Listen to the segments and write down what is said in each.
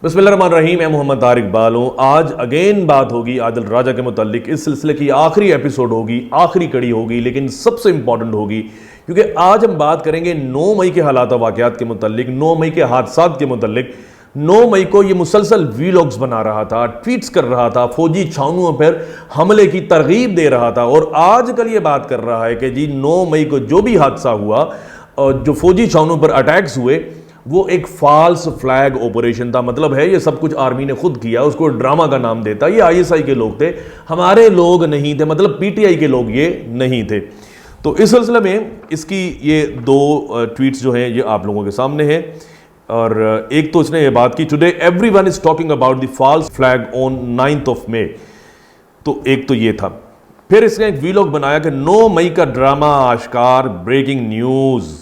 बिस्मिल्लाहिर्रहमानिर्रहीम। मैं मोहम्मद तारिक इकबाल हूँ। आज अगेन बात होगी आदिल राजा के मुतालिक। इस सिलसिले की आखिरी एपिसोड होगी, आखिरी कड़ी होगी, लेकिन सबसे इंपॉर्टेंट होगी क्योंकि आज हम बात करेंगे 9 मई के हालात वाक़यात के मुतालिक, 9 मई के हादसात के मुतालिक। 9 मई को ये मुसलसल वीलॉग्स बना रहा था, ट्वीट्स कर रहा था, फौजी छावनियों पर हमले की तरगीब दे रहा था और आजकल ये बात कर रहा है कि जी 9 मई को जो भी हादसा हुआ और जो फौजी छावनियों पर अटैक्स हुए वो एक फॉल्स फ्लैग ऑपरेशन था। मतलब है ये सब कुछ आर्मी ने खुद किया, उसको ड्रामा का नाम देता। ये आईएसआई के लोग थे, हमारे लोग नहीं थे, मतलब पीटीआई के लोग ये नहीं थे। तो इस सिलसिले में इसकी ये 2 ट्वीट्स जो हैं ये आप लोगों के सामने हैं। और एक तो इसने ये बात की, today everyone is talking about the false flag on 9 मई। तो एक तो ये था। फिर इसने एक वीलॉग बनाया कि 9 मई का ड्रामा आश्कार, ब्रेकिंग न्यूज।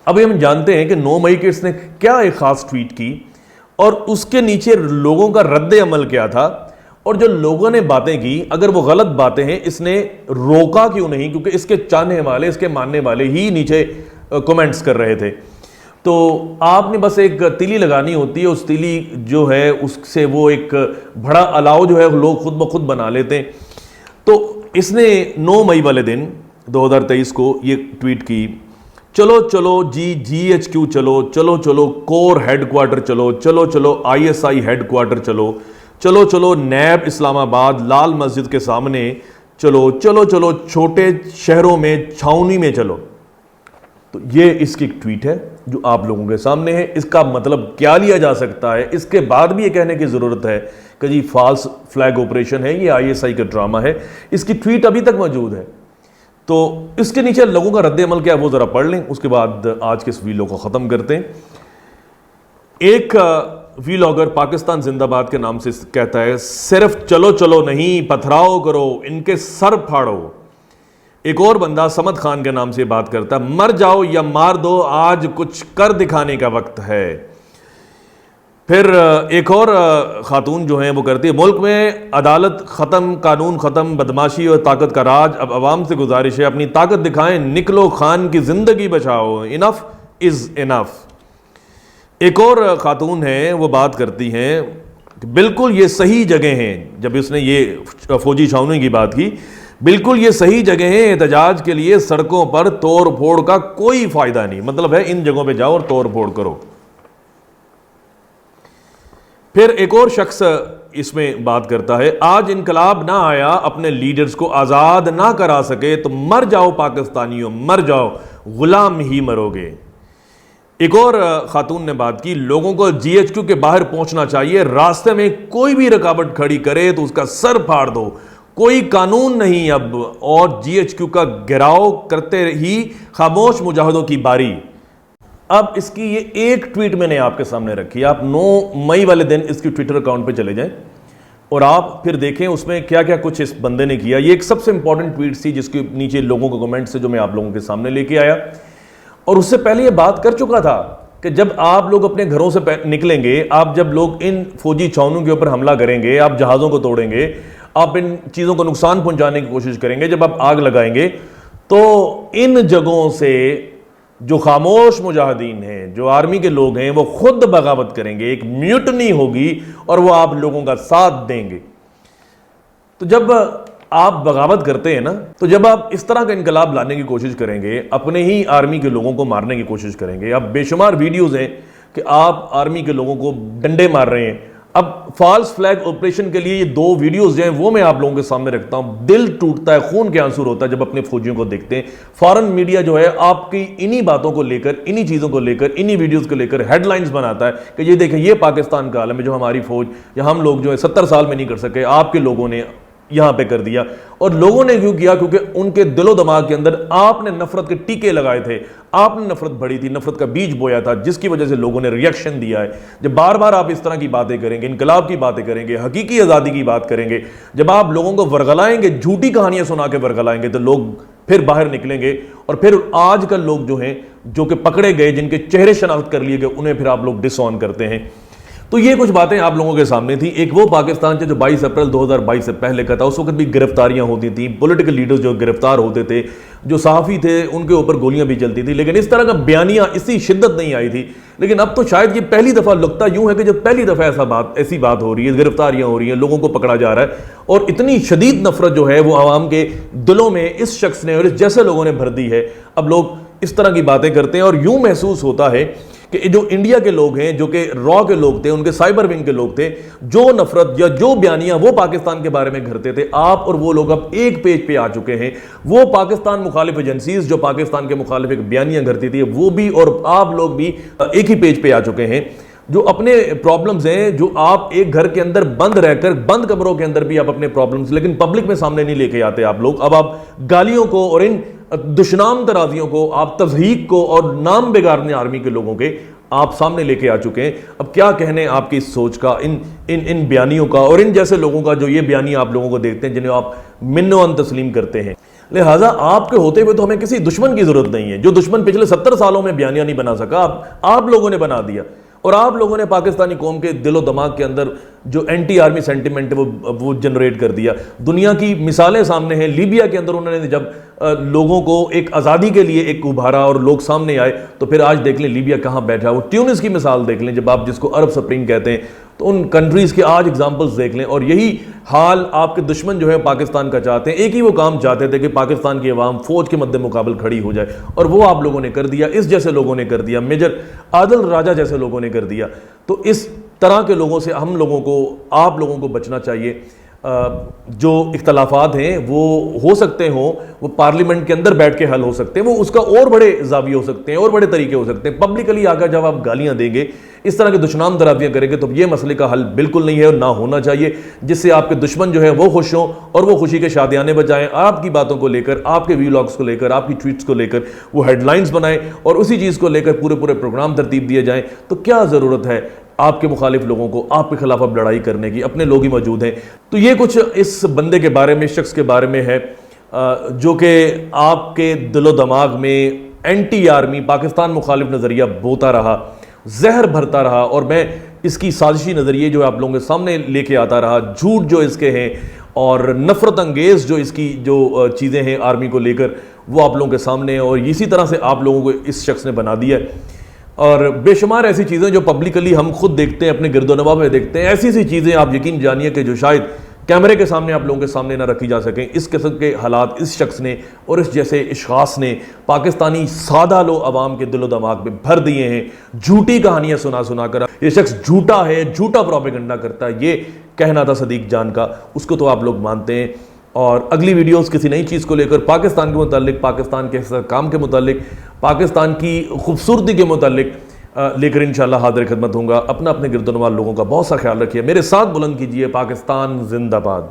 अभी हम जानते हैं कि 9 मई के इसने क्या एक खास ट्वीट की और उसके नीचे लोगों का रद्द अमल क्या था और जो लोगों ने बातें की, अगर वो गलत बातें हैं, इसने रोका क्यों नहीं? क्योंकि इसके चाहने वाले, इसके मानने वाले ही नीचे कमेंट्स कर रहे थे। तो आपने बस एक तीली लगानी होती है, उस तीली जो है उससे वो एक बड़ा अलाव जो है लोग खुद ब खुद बना लेते हैं। तो इसने 9 मई वाले दिन 2023 को ये ट्वीट की, चलो चलो जी GHQ चलो, चलो चलो कोर हेडक्वार्टर चलो, चलो चलो ISI हेडक्वार्टर चलो, चलो चलो नैब इस्लामाबाद लाल मस्जिद के सामने चलो, चलो चलो छोटे शहरों में छावनी में चलो। तो ये इसकी ट्वीट है जो आप लोगों के सामने है। इसका मतलब क्या लिया जा सकता है? इसके बाद भी ये कहने की जरूरत है कि जी फॉल्स फ्लैग ऑपरेशन है, ये ISI का ड्रामा है। इसकी ट्वीट अभी तक मौजूद है। तो इसके नीचे लोगों का रद्द अमल क्या है वो जरा पढ़ लें, उसके बाद आज के इस वीडियो को खत्म करते हैं। एक वीलॉगर पाकिस्तान जिंदाबाद के नाम से कहता है, सिर्फ चलो चलो नहीं, पथराव करो, इनके सर फाड़ो। एक और बंदा समद खान के नाम से बात करता है, मर जाओ या मार दो, आज कुछ कर दिखाने का वक्त है। फिर एक और खातून जो है वो करती है, मुल्क में अदालत ख़त्म, कानून ख़त्म, बदमाशी और ताकत का राज, अब अवाम से गुजारिश है अपनी ताकत दिखाएं, निकलो खान की ज़िंदगी बचाओ, इनफ इज़ इनफ। एक और खातून है वो बात करती हैं कि बिल्कुल ये सही जगह हैं। जब इसने ये फौजी छावनी की बात की, बिल्कुल ये सही जगह है एहतजाज के लिए, सड़कों पर तोड़ फोड़ का कोई फ़ायदा नहीं। मतलब है इन जगहों पर जाओ और तोड़ फोड़ करो। फिर एक और शख्स इसमें बात करता है, आज इनकलाब ना आया, अपने लीडर्स को आज़ाद ना करा सके तो मर जाओ पाकिस्तानियों, मर जाओ, गुलाम ही मरोगे। एक और खातून ने बात की, लोगों को GHQ के बाहर पहुंचना चाहिए, रास्ते में कोई भी रुकावट खड़ी करे तो उसका सर फाड़ दो, कोई कानून नहीं अब, और GHQ का घेराव करते ही खामोश मुजाहिदों की बारी। अब इसकी ये एक ट्वीट मैंने आपके सामने रखी। आप 9 मई वाले दिन इसकी ट्विटर अकाउंट पे चले जाएं और आप फिर देखें उसमें क्या क्या कुछ इस बंदे ने किया। ये एक सबसे इंपॉर्टेंट ट्वीट थी जिसके नीचे लोगों के कमेंट से जो मैं आप लोगों के सामने लेके आया। और उससे पहले ये बात कर चुका था कि जब आप लोग अपने घरों से निकलेंगे, आप जब लोग इन फौजी छावनियों के ऊपर हमला करेंगे, आप जहाज़ों को तोड़ेंगे, आप इन चीज़ों को नुकसान पहुंचाने की कोशिश करेंगे, जब आप आग लगाएंगे, तो इन जगहों से जो खामोश मुजाहिदीन हैं, जो आर्मी के लोग हैं, वो खुद बगावत करेंगे, एक म्यूटनी होगी और वो आप लोगों का साथ देंगे। तो जब आप बगावत करते हैं ना, तो जब आप इस तरह का इनकलाब लाने की कोशिश करेंगे, अपने ही आर्मी के लोगों को मारने की कोशिश करेंगे। अब बेशुमार वीडियोस हैं कि आप आर्मी के लोगों को डंडे मार रहे हैं। अब फॉल्स फ्लैग ऑपरेशन के लिए ये 2 वीडियोस जो हैं वो मैं आप लोगों के सामने रखता हूं। दिल टूटता है, खून के आंसू होता है जब अपने फौजियों को देखते हैं। फॉरेन मीडिया जो है आपकी इन्हीं बातों को लेकर, इन्हीं चीज़ों को लेकर, इन्हीं वीडियोस को लेकर हेडलाइंस बनाता है कि ये देखें, ये पाकिस्तान का आलम है, जो हमारी फौज या हम लोग जो है 70 साल में नहीं कर सके, आपके लोगों ने यहां पे कर दिया। और लोगों ने क्यों किया? क्योंकि उनके दिलो दिमाग के अंदर आपने नफरत के टीके लगाए थे, आपने नफरत बढ़ी थी, नफरत का बीज बोया था, जिसकी वजह से लोगों ने रिएक्शन दिया है। जब बार बार आप इस तरह की बातें करेंगे, इनकलाब की बातें करेंगे, हकीकी आज़ादी की बात करेंगे, जब आप लोगों को वर्गलाएंगे, झूठी कहानियां सुना के वर्गलाएंगे, तो लोग फिर बाहर निकलेंगे। और फिर आजकल लोग जो हैं, जो कि पकड़े गए, जिनके चेहरे शनाख्त कर लिए गए, उन्हें फिर आप लोग डिसऑन करते हैं। तो ये कुछ बातें आप लोगों के सामने थी। एक वो पाकिस्तान जो 22 अप्रैल 2022 से पहले का था, उस वक्त भी गिरफ्तारियां होती थी, पॉलिटिकल लीडर्स जो गिरफ्तार होते थे, जो सहाफ़ी थे उनके ऊपर गोलियां भी चलती थी, लेकिन इस तरह का बयानियां इसी शिद्दत नहीं आई थी। लेकिन अब तो शायद ये पहली दफ़ा लगता यूं है कि जब पहली दफ़ा ऐसी बात हो रही है, गिरफ्तारियां हो रही हैं, लोगों को पकड़ा जा रहा है, और इतनी शदीद नफरत जो है वो आवाम के दिलों में इस शख्स ने और इस जैसे लोगों ने भर दी है। अब लोग इस तरह की बातें करते हैं और यूं महसूस होता है कि जो इंडिया के लोग हैं, जो कि रॉ के लोग थे, उनके साइबर विंग के लोग थे, जो नफरत या जो बयानियां वो पाकिस्तान के बारे में करते थे, आप और वो लोग अब एक पेज पे आ चुके हैं। वो पाकिस्तान मुखालिफ एजेंसीज जो पाकिस्तान के मुखालिफ एक बयानियां करती थी, वो भी और आप लोग भी एक ही पेज पे आ चुके हैं। जो अपने प्रॉब्लम्स हैं, जो आप एक घर के अंदर बंद रहकर, बंद कमरों के अंदर भी आप अपने प्रॉब्लम्स लेकिन पब्लिक में सामने नहीं लेके आते आप लोग। अब आप गालियों को और इन दुश्मनाम तराजियों को, आप तज़हीक को और नाम बिगाड़ने आर्मी के लोगों के आप सामने लेके आ चुके हैं। अब क्या कहने आपकी इस सोच का, इन बयानियों का और इन जैसे लोगों का जो ये बयानियां आप लोगों को देखते हैं, जिन्हें आप मिन्नो तस्लीम करते हैं। लिहाजा आपके होते हुए तो हमें किसी दुश्मन की जरूरत नहीं है। जो दुश्मन पिछले 70 सालों में बयानियां नहीं बना सका, आप लोगों ने बना दिया। और आप लोगों ने पाकिस्तानी कौम के दिलो दिमाग के अंदर जो एंटी आर्मी सेंटिमेंट है वो जनरेट कर दिया। दुनिया की मिसालें सामने हैं। लीबिया के अंदर उन्होंने जब लोगों को एक आज़ादी के लिए एक उभारा और लोग सामने आए, तो फिर आज देख लें लीबिया कहाँ बैठा है। वो ट्यूनिस की मिसाल देख लें, जब आप जिसको अरब स्प्रिंग कहते हैं, तो उन कंट्रीज़ के आज एग्जाम्पल्स देख लें। और यही हाल आपके दुश्मन जो है पाकिस्तान का चाहते हैं। एक ही वो काम चाहते थे कि पाकिस्तान की अवाम फौज के मद्दे मुकाबल खड़ी हो जाए, और वो आप लोगों ने कर दिया, इस जैसे लोगों ने कर दिया, मेजर आदिल राजा जैसे लोगों ने कर दिया। तो इस तरह के लोगों से हम लोगों को, आप लोगों को बचना चाहिए। जो इख्तलाफात हैं वो हो सकते हों, वो पार्लियामेंट के अंदर बैठ के हल हो सकते हैं, वो उसका और बड़े जाविये हो सकते हैं और बड़े तरीके हो सकते हैं। पब्लिकली आकर जब आप गालियां देंगे, इस तरह के दुश्मनाम दराबियां करेंगे, तो ये मसले का हल बिल्कुल नहीं है और ना होना चाहिए, जिससे आपके दुश्मन जो है वो खुश हों और वो खुशी के शादियाने बजाएं। आपकी बातों को लेकर, आपके वीलॉग्स को लेकर, आपकी ट्वीट्स को लेकर वो हेडलाइंस बनाएं और उसी चीज़ को लेकर पूरे पूरे प्रोग्राम तरतीब दिए जाएं। तो क्या ज़रूरत है आपके मुखालिफ लोगों को आपके खिलाफ अब लड़ाई करने की? अपने लोग ही मौजूद हैं। तो ये कुछ इस बंदे के बारे में, इस शख्स के बारे में है जो कि आपके दिलो दिमाग में एंटी आर्मी पाकिस्तान मुखालिफ नज़रिया बोता रहा, जहर भरता रहा, और मैं इसकी साजिशी नज़रिए जो आप लोगों के सामने लेके आता रहा, झूठ जो इसके हैं और नफरत अंगेज़ जो इसकी जो चीज़ें हैं आर्मी को लेकर, वो आप लोगों के सामने है। और इसी तरह से आप लोगों को इस शख्स ने बना दिया है। और बेशुमार ऐसी चीज़ें जो पब्लिकली हम खुद देखते हैं, अपने गिरदोनवा में देखते हैं, ऐसी चीज़ें आप यकीन जानिए कि जो शायद कैमरे के सामने आप लोगों के सामने ना रखी जा सकें। इस किस्म के हालात इस शख्स ने और इस जैसे इश्खास ने पाकिस्तानी सादा लो अवाम के दिलो दिमाग में भर दिए हैं। झूठी कहानियां सुना सुना कर ये शख्स झूठा है, झूठा प्रोपेगेंडा करता है, ये कहना था सदीक जान का, उसको तो आप लोग मानते हैं। और अगली वीडियोस किसी नई चीज़ को लेकर, पाकिस्तान के मुतालिक, पाकिस्तान के काम के मुतालिक, पाकिस्तान की खूबसूरती के मुतालिक लेकर इंशाल्लाह हाजिर खिदमत होऊंगा। अपना अपने गिरदोनवाल लोगों का बहुत सा ख्याल रखिए, मेरे साथ बुलंद कीजिए। पाकिस्तान जिंदाबाद।